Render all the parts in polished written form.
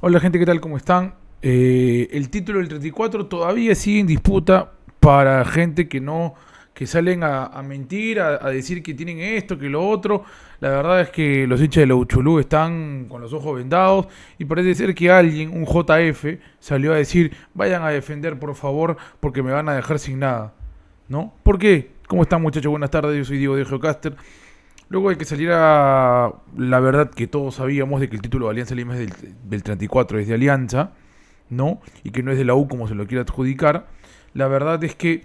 Hola gente, ¿qué tal? ¿Cómo están? El título del 34 todavía sigue en disputa para gente que salen a mentir, a decir que tienen esto, que lo otro. La verdad es que los hinchas de la Uchulú están con los ojos vendados y parece ser que alguien, un JF, salió a decir, vayan a defender por favor porque me van a dejar sin nada, ¿no? ¿Por qué? ¿Cómo están muchachos? Buenas tardes, yo soy Diego de Geocaster. Luego de que saliera la verdad que todos sabíamos de que el título de Alianza Lima es del 34, es de Alianza, ¿no? Y que no es de la U como se lo quiera adjudicar. La verdad es que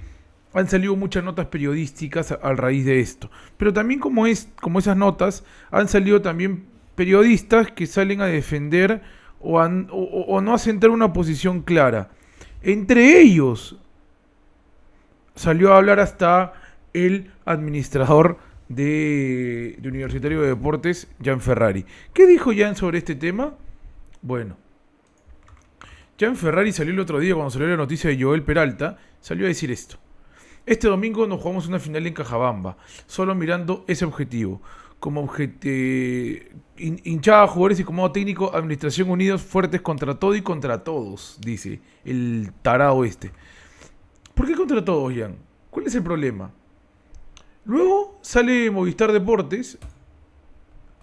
han salido muchas notas periodísticas al raíz de esto. Pero también como esas notas, han salido también periodistas que salen a defender o no a sentar una posición clara. Entre ellos salió a hablar hasta el administrador de Universitario de Deportes, Jan Ferrari. ¿Qué dijo Jan sobre este tema? Bueno, Jan Ferrari salió el otro día cuando salió la noticia de Joel Peralta, salió a decir esto. Este domingo nos jugamos una final en Cajabamba, solo mirando ese objetivo. Como hinchada, jugadores y como técnico, administración unidos, fuertes contra todo y contra todos, dice el tarao este. ¿Por qué contra todos, Jan? ¿Cuál es el problema? Luego sale Movistar Deportes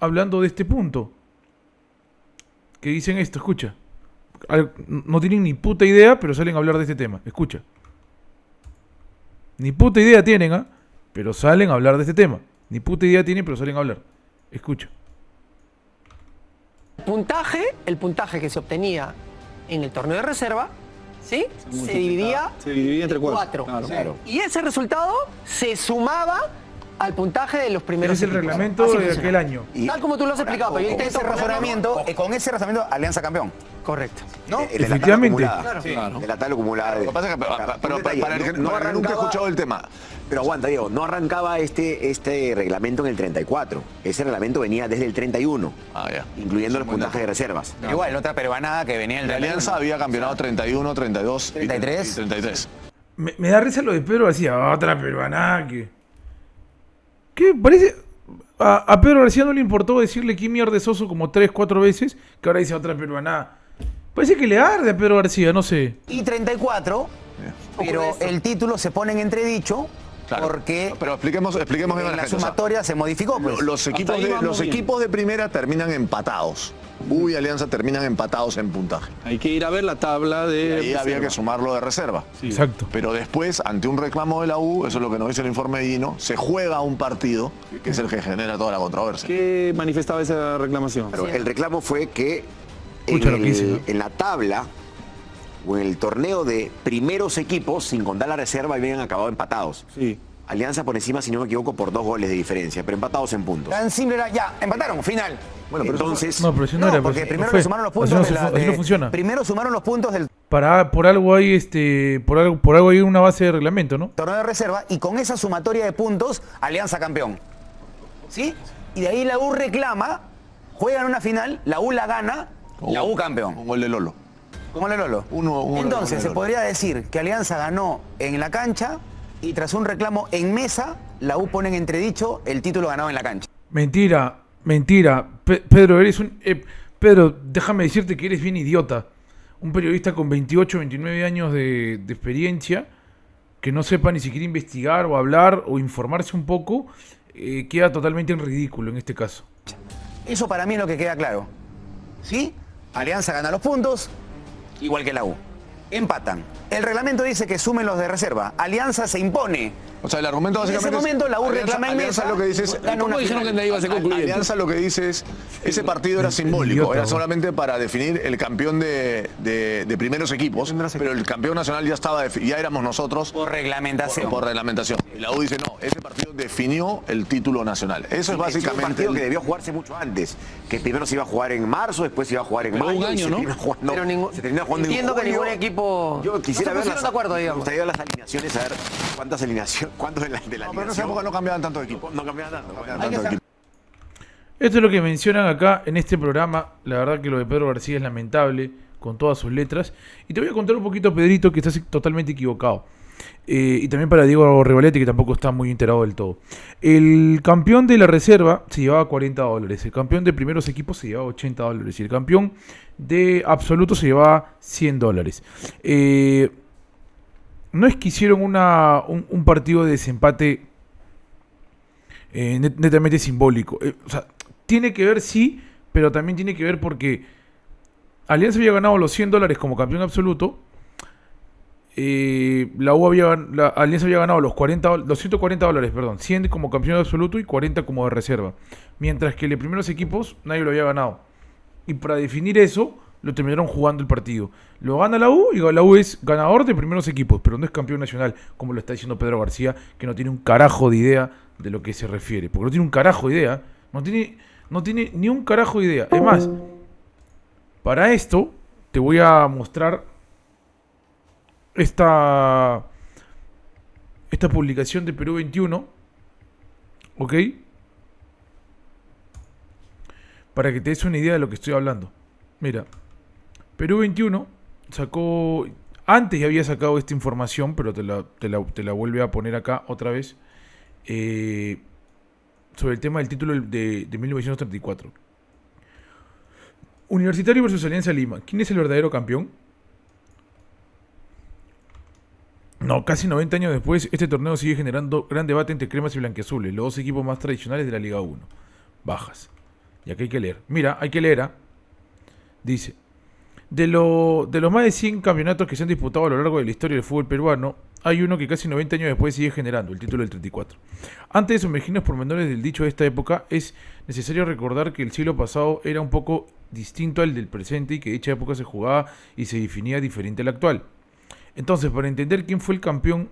hablando de este punto. Que dicen esto, escucha. No tienen ni puta idea, pero salen a hablar de este tema. Escucha. Ni puta idea tienen, ¿ah? Pero salen a hablar de este tema. Ni puta idea tienen, pero salen a hablar. Escucha. El puntaje que se obtenía en el torneo de reserva, ¿sí? Se dividía entre cuatro. Claro. Y ese resultado se sumaba al puntaje de los primeros Ese es el equipos. reglamento Así de funciona. aquel año. Tal como tú lo has explicado, pero yo Con intento ese razonamiento, con ese razonamiento, Alianza campeón. Correcto. ¿No? Efectivamente. De la tabla acumulada. Lo que pasa es que, pero para el que no nunca he arrancaba- escuchado el tema. Pero aguanta, Diego, no arrancaba este reglamento en el 34. Ese reglamento venía desde el 31, Ya. incluyendo los Buen puntajes dato. de reservas. Pero igual, la otra peruanada que venía el La Alianza había campeonado 31, 32 33. y 33. Me da risa lo de Pedro García. Otra peruana que... ¿Qué? Parece... A Pedro García no le importó decirle que mierda es oso como 3, 4 veces, que ahora dice otra peruana. Parece que le arde a Pedro García, no sé. Y 34, pero el título se pone en entredicho porque Pero expliquemos bien a en la la gente. O sea, sumatoria se modificó. Pues. los equipos de primera terminan empatados. U y Alianza terminan empatados en puntaje. Hay que ir a ver la tabla Y de ahí reserva. había que sumarlo de reserva. Exacto. Pero después, ante un reclamo de la U, eso es lo que nos dice el informe de Guino, se juega un partido que es el que genera toda la controversia. ¿Qué manifestaba esa reclamación? Pero el reclamo fue que Escucha lo que dice, ¿no? en la tabla o en el torneo de primeros equipos, sin contar la reserva, habían acabado empatados. Sí. Alianza por encima, si no me equivoco, por 2 goles de diferencia, pero empatados en puntos. Tan simple era, ya, empataron, final. Bueno, pero entonces... No, pero si no, era... porque pues, primero no fue. le sumaron los puntos Así de no, la... así no funciona. Primero sumaron los puntos del Por algo hay por algo hay una base de reglamento, ¿no? torneo de reserva y con esa sumatoria de puntos, Alianza campeón. ¿Sí? Y de ahí la U reclama, juegan una final, la U la gana, la U campeón. Un gol de Lolo. ¿Cómo le Lolo? Uno Entonces, de se Lolo. podría decir que Alianza ganó en la cancha y tras un reclamo en mesa, la U pone en entredicho el título ganado en la cancha. Mentira. Pedro, eres un... Pedro, déjame decirte que eres bien idiota. Un periodista con 28, 29 años de experiencia, que no sepa ni siquiera investigar o hablar o informarse un poco, queda totalmente en ridículo en este caso. Eso para mí es lo que queda claro. ¿Sí? Alianza gana los puntos, igual que la U. Empatan. El reglamento dice que sumen los de reserva. Alianza se impone. O sea, el argumento En ese básicamente momento la U reclama en Alianza mesa. lo que dice es... gana una ¿Cómo dijeron final. que nadie iba a ser concluyente? Alianza lo que dice es, ese partido era simbólico, idiota, era ¿no? solamente para definir el campeón de primeros equipos, pero el campeón nacional ya estaba, ya éramos nosotros Por reglamentación. por reglamentación. Y la U dice, no, ese partido definió el título nacional. Eso es Es un básicamente... partido que debió jugarse mucho antes. Que primero se iba a jugar en marzo, después se iba a jugar en Pero mayo. un y año, se ¿no? termina jugando- Pero ningún- se termina jugando entiendo en que julio. ningún equipo Yo quisiera no se ver pusieron de acuerdo, me digamos. gustaría ver las alineaciones, a ver cuántas alineaciones, cuántos de la No, pero en esa alineación. época no cambiaban tanto de equipo. No cambiaban tanto. No cambiaban Hay que tanto de saber- equipo. Esto es lo que mencionan acá en este programa. La verdad que lo de Pedro García es lamentable, con todas sus letras. Y te voy a contar un poquito, Pedrito, que estás totalmente equivocado. Y también para Diego Rivaletti, que tampoco está muy enterado del todo. El campeón de la reserva se llevaba $40. El campeón de primeros equipos se llevaba $80. Y el campeón de absoluto se llevaba $100. No es que hicieron un partido de desempate netamente simbólico. O sea, tiene que ver, sí, pero también tiene que ver porque Alianza había ganado los $100 como campeón absoluto. La Alianza había ganado los $140, perdón, 100 como campeón absoluto y 40 como de reserva. Mientras que los primeros equipos nadie lo había ganado. Y para definir eso, lo terminaron jugando el partido. Lo gana la U y la U es ganador de primeros equipos, pero no es campeón nacional, como lo está diciendo Pedro García, que no tiene un carajo de idea de lo que se refiere. Porque no tiene un carajo de idea. No tiene ni un carajo de idea. Es más, para esto te voy a mostrar esta publicación de Perú 21, ¿ok? Para que te des una idea de lo que estoy hablando. Mira, Perú 21 sacó, antes ya había sacado esta información, pero te la vuelve a poner acá otra vez, sobre el tema del título de 1934. Universitario versus Alianza Lima. ¿Quién es el verdadero campeón? No, casi 90 años después, este torneo sigue generando gran debate entre cremas y blanquiazules, los dos equipos más tradicionales de la Liga 1. Bajas. Y acá hay que leer. Mira, hay que leer. Dice, de los más de 100 campeonatos que se han disputado a lo largo de la historia del fútbol peruano, hay uno que casi 90 años después sigue generando, el título del 34. Antes de sumergirnos por menores del dicho de esta época, es necesario recordar que el siglo pasado era un poco distinto al del presente y que dicha época se jugaba y se definía diferente al actual. Entonces, para entender quién fue el campeón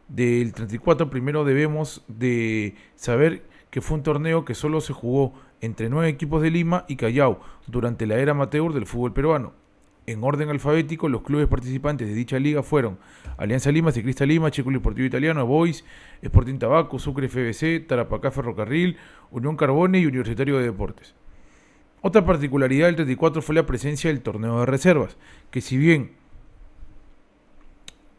del 34, primero debemos de saber que fue un torneo que solo se jugó entre 9 equipos de Lima y Callao durante la era amateur del fútbol peruano. En orden alfabético, los clubes participantes de dicha liga fueron Alianza Lima, Ciclista Lima, Círculo Deportivo Italiano, Boys, Sporting Tabaco, Sucre FBC, Tarapacá Ferrocarril, Unión Carbone y Universitario de Deportes. Otra particularidad del 34 fue la presencia del torneo de reservas, que si bien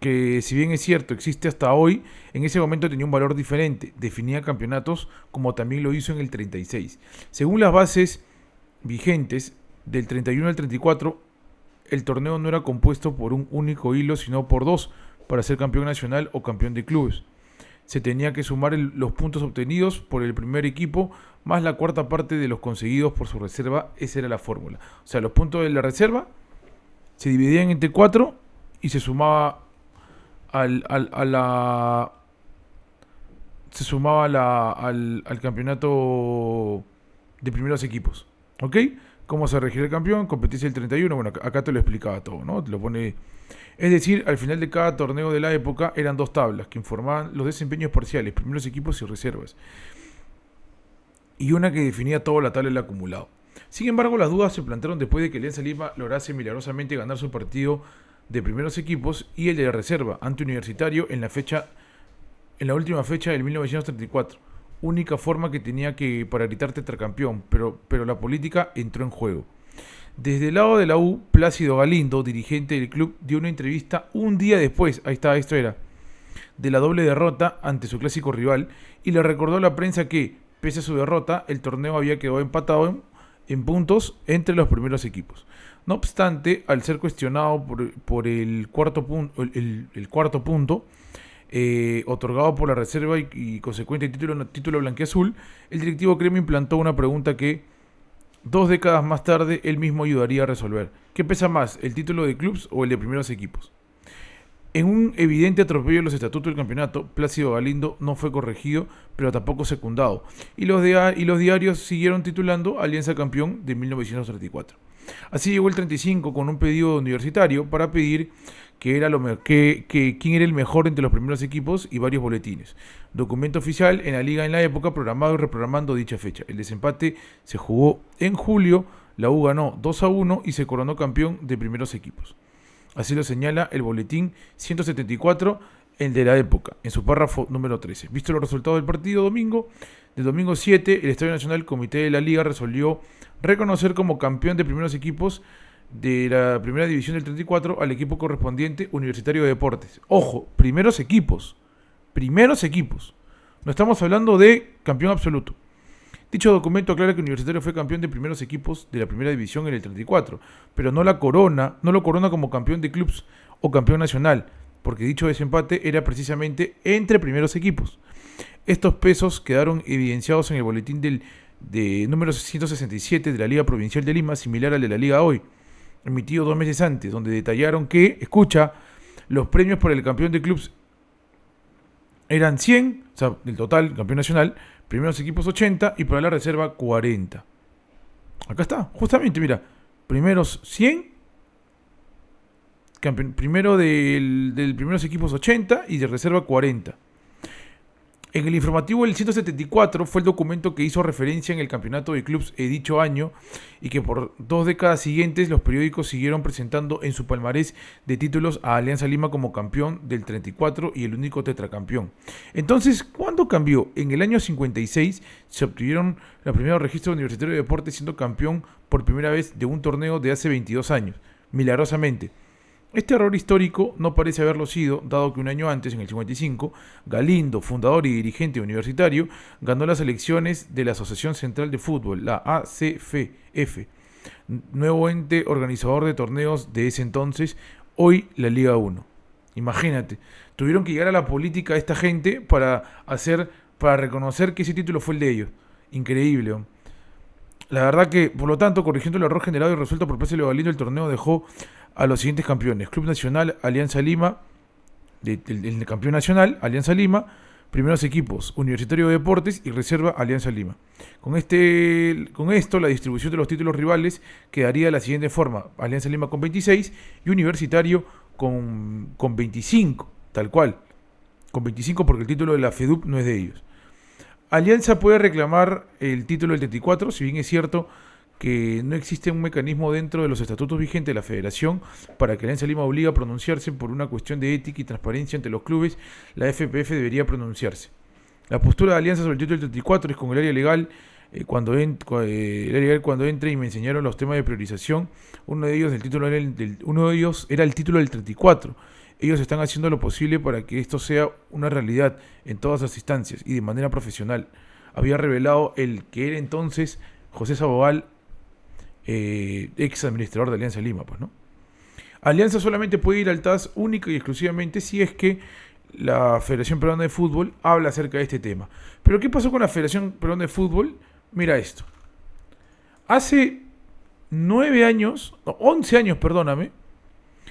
es cierto, existe hasta hoy, en ese momento tenía un valor diferente, definía campeonatos como también lo hizo en el 36. Según las bases vigentes, del 31 al 34, el torneo no era compuesto por un único hilo, sino por dos, para ser campeón nacional o campeón de clubes. Se tenía que sumar los puntos obtenidos por el primer equipo, más la cuarta parte de los conseguidos por su reserva. Esa era la fórmula. O sea, los puntos de la reserva se dividían entre 4 y se sumaba al campeonato de primeros equipos. ¿Ok? ¿Cómo se regía el campeón? Competencia del 31. Bueno, acá te lo explicaba todo, ¿no? Te lo pone. Es decir, al final de cada torneo de la época eran 2 tablas que informaban los desempeños parciales, primeros equipos y reservas. Y una que definía toda la tabla del acumulado. Sin embargo, las dudas se plantearon después de que Alianza Lima lograse milagrosamente ganar su partido de primeros equipos y el de la reserva ante Universitario en la última fecha del 1934. Única forma que tenía para gritar tetracampeón, pero la política entró en juego. Desde el lado de la U, Plácido Galindo, dirigente del club, dio una entrevista un día después, de la doble derrota ante su clásico rival, y le recordó a la prensa que, pese a su derrota, el torneo había quedado empatado en puntos entre los primeros equipos. No obstante, al ser cuestionado por el cuarto punto otorgado por la reserva y consecuente título blanquiazul, el directivo Crema implantó una pregunta que 2 décadas más tarde él mismo ayudaría a resolver. ¿Qué pesa más, el título de clubes o el de primeros equipos? En un evidente atropello de los estatutos del campeonato, Plácido Galindo no fue corregido, pero tampoco secundado, y los diarios siguieron titulando Alianza Campeón de 1934. Así llegó el 35 con un pedido universitario para pedir quién era el mejor entre los primeros equipos y varios boletines. Documento oficial en la liga en la época, programado y reprogramando dicha fecha. El desempate se jugó en julio, la U ganó 2-1 y se coronó campeón de primeros equipos. Así lo señala el boletín 174, el de la época, en su párrafo número 13. Visto los resultados del partido del domingo 7, el Estadio Nacional Comité de la Liga resolvió reconocer como campeón de primeros equipos de la primera división del 34 al equipo correspondiente Universitario de Deportes. Ojo, primeros equipos. No estamos hablando de campeón absoluto. Dicho documento aclara que Universitario fue campeón de primeros equipos de la primera división en el 34, pero no lo corona como campeón de clubes o campeón nacional, porque dicho desempate era precisamente entre primeros equipos. Estos pesos quedaron evidenciados en el boletín de número 167 de la Liga Provincial de Lima, similar al de la Liga Hoy, emitido 2 meses antes, donde detallaron que, escucha, los premios por el campeón de clubes eran 100, o sea, del total, campeón nacional, primeros equipos 80 y para la reserva 40. Acá está, justamente, mira, primeros 100, primero del primeros equipos 80 y de reserva 40. En el informativo del 174 fue el documento que hizo referencia en el campeonato de clubes de dicho año y que por 2 décadas siguientes los periódicos siguieron presentando en su palmarés de títulos a Alianza Lima como campeón del 34 y el único tetracampeón. Entonces, ¿cuándo cambió? En el año 56 se obtuvieron los primeros registros de Universitario de Deportes siendo campeón por primera vez de un torneo de hace 22 años, milagrosamente. Este error histórico no parece haberlo sido, dado que un año antes, en el 55, Galindo, fundador y dirigente universitario, ganó las elecciones de la Asociación Central de Fútbol, la ACFF, nuevo ente organizador de torneos de ese entonces, hoy la Liga 1. Imagínate, tuvieron que llegar a la política esta gente para reconocer que ese título fue el de ellos. Increíble, ¿no? La verdad que, por lo tanto, corrigiendo el error generado y resuelto por Pérez Galindo, el torneo dejó a los siguientes campeones: Club Nacional, Alianza Lima, el campeón nacional, Alianza Lima, primeros equipos, Universitario de Deportes y reserva, Alianza Lima. Con esto, la distribución de los títulos rivales quedaría de la siguiente forma: Alianza Lima con 26 y Universitario con 25, tal cual, con 25 porque el título de la FEDUP no es de ellos. Alianza puede reclamar el título del 34, si bien es cierto que no existe un mecanismo dentro de los estatutos vigentes de la federación para que Alianza Lima obligue a pronunciarse por una cuestión de ética y transparencia ante los clubes. La FPF debería pronunciarse. La postura de Alianza sobre el título del 34 es con el área legal. Cuando entré y me enseñaron los temas de priorización, uno de ellos era el título del 34. Ellos están haciendo lo posible para que esto sea una realidad en todas las instancias y de manera profesional. Había revelado el que era entonces José Sabogal, ex administrador de Alianza Lima, pues, ¿no? Alianza solamente puede ir al TAS única y exclusivamente si es que la Federación Peruana de Fútbol habla acerca de este tema. Pero ¿qué pasó con la Federación Peruana de Fútbol? Mira esto. Hace 11 años,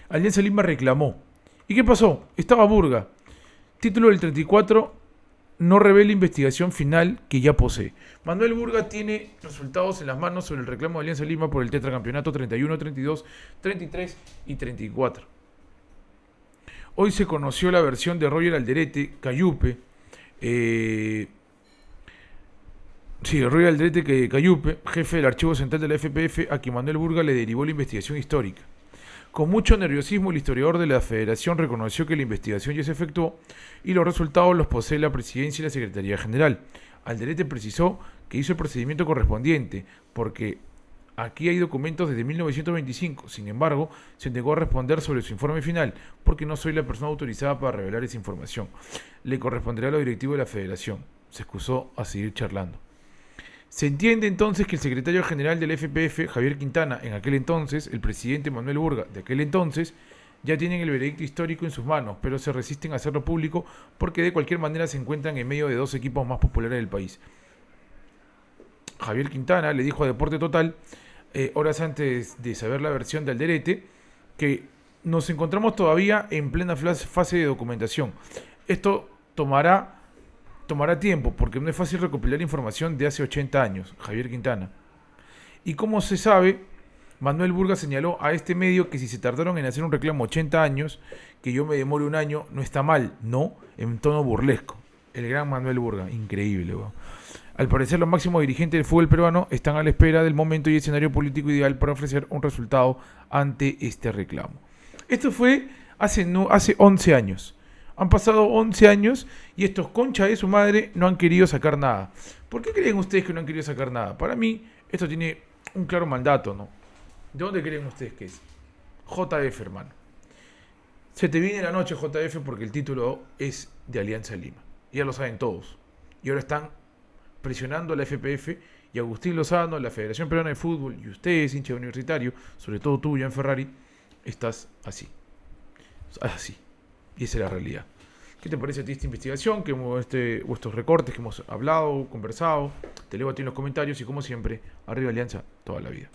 Alianza Lima reclamó. ¿Y qué pasó? Estaba Burga. Título del 34 no revela investigación final que ya posee. Manuel Burga tiene resultados en las manos sobre el reclamo de Alianza Lima por el tetracampeonato 31, 32, 33 y 34. Hoy se conoció la versión de Roger Alderete Cayupe. Roger Alderete Cayupe, jefe del archivo central de la FPF, a quien Manuel Burga le derivó la investigación histórica. Con mucho nerviosismo, el historiador de la Federación reconoció que la investigación ya se efectuó y los resultados los posee la Presidencia y la Secretaría General. Alderete precisó que hizo el procedimiento correspondiente porque aquí hay documentos desde 1925. Sin embargo, se negó a responder sobre su informe final porque no soy la persona autorizada para revelar esa información. Le corresponderá a los directivos de la Federación. Se excusó a seguir charlando. Se entiende entonces que el secretario general del FPF, Javier Quintana, en aquel entonces, el presidente Manuel Burga, de aquel entonces, ya tienen el veredicto histórico en sus manos, pero se resisten a hacerlo público porque de cualquier manera se encuentran en medio de 2 equipos más populares del país. Javier Quintana le dijo a Deporte Total, horas antes de saber la versión de Alderete, que nos encontramos todavía en plena fase de documentación. Esto tomará tiempo, porque no es fácil recopilar información de hace 80 años, Javier Quintana. Y como se sabe, Manuel Burga señaló a este medio que si se tardaron en hacer un reclamo 80 años, que yo me demore un año, no está mal, no, en tono burlesco. El gran Manuel Burga, increíble, weón. Al parecer, los máximos dirigentes del fútbol peruano están a la espera del momento y escenario político ideal para ofrecer un resultado ante este reclamo. Esto fue hace 11 años. Han pasado 11 años y estos conchas de su madre no han querido sacar nada. ¿Por qué creen ustedes que no han querido sacar nada? Para mí, esto tiene un claro mandato, ¿no? ¿De dónde creen ustedes que es? JF, hermano. Se te viene la noche, JF, porque el título es de Alianza Lima. Ya lo saben todos. Y ahora están presionando a la FPF y Agustín Lozano, la Federación Peruana de Fútbol, y ustedes, hincha universitario, sobre todo tú, Jan Ferrari, estás así. Así. Y esa es la realidad. ¿Qué te parece a ti esta investigación? Estos recortes que hemos hablado, conversado? Te leo a ti en los comentarios y como siempre, arriba Alianza toda la vida.